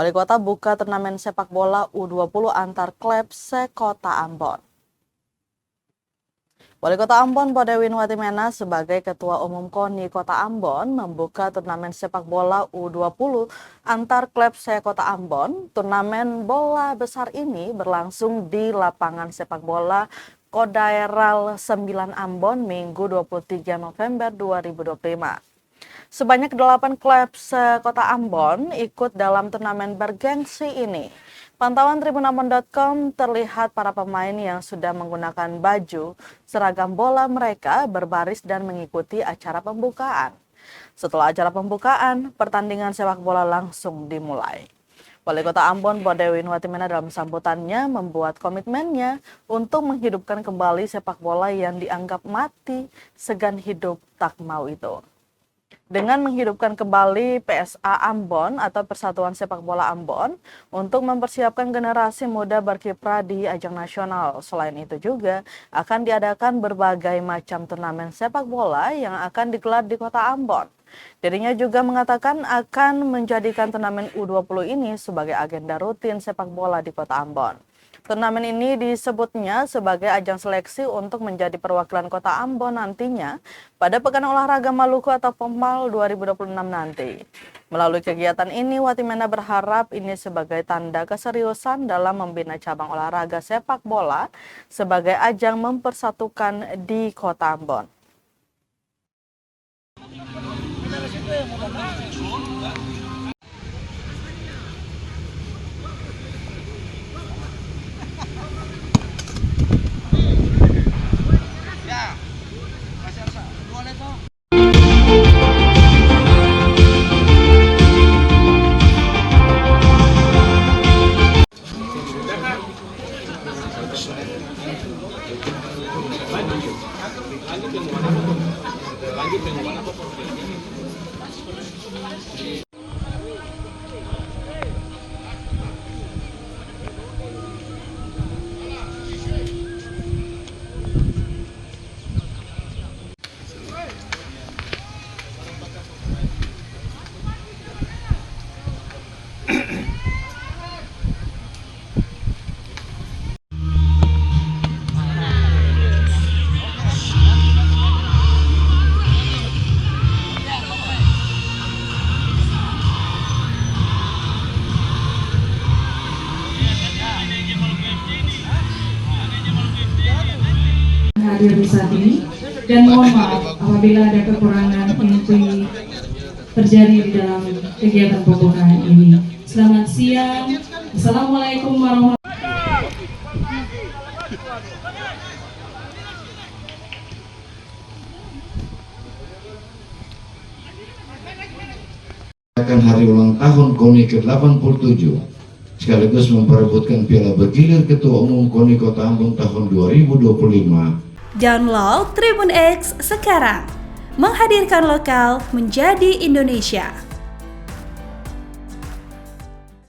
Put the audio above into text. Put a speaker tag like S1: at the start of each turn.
S1: Wali Kota buka turnamen sepak bola U20 antar klub se-Kota Ambon. Wali Kota Ambon Bodewin Watimena sebagai Ketua Umum KONI Kota Ambon membuka turnamen sepak bola U20 antar klub se-Kota Ambon. Turnamen bola besar ini berlangsung di lapangan sepak bola Kodaeral 9 Ambon Minggu 23 November 2025. Sebanyak 8 klub se-Kota Ambon ikut dalam turnamen bergengsi ini. Pantauan tribunambon.com terlihat para pemain yang sudah menggunakan baju seragam bola mereka berbaris dan mengikuti acara pembukaan. Setelah acara pembukaan, pertandingan sepak bola langsung dimulai. Wali Kota Ambon Bodewin Watimena dalam sambutannya membuat komitmennya untuk menghidupkan kembali sepak bola yang dianggap mati segan hidup tak mau itu. Dengan menghidupkan kembali PSA Ambon atau Persatuan Sepak Bola Ambon untuk mempersiapkan generasi muda berkiprah di ajang nasional. Selain itu juga akan diadakan berbagai macam turnamen sepak bola yang akan digelar di Kota Ambon. Dirinya juga mengatakan akan menjadikan turnamen U20 ini sebagai agenda rutin sepak bola di Kota Ambon. Turnamen ini disebutnya sebagai ajang seleksi untuk menjadi perwakilan Kota Ambon nantinya pada Pekan Olahraga Maluku atau POMMAL 2026 nanti. Melalui kegiatan ini, Watimena berharap ini sebagai tanda keseriusan dalam membina cabang olahraga sepak bola sebagai ajang mempersatukan di Kota Ambon.
S2: Hadir di saat ini dan mohon maaf apabila ada kekurangan yang terjadi di dalam kegiatan pembukaan ini. Selamat siang. Assalamualaikum warahmatullahi
S3: wabarakatuh. Hari ulang tahun KONI ke-87 sekaligus memperebutkan piala bergilir Ketua Umum KONI Kota Ambon tahun 2025.
S4: Download Tribun X sekarang, menghadirkan lokal menjadi Indonesia.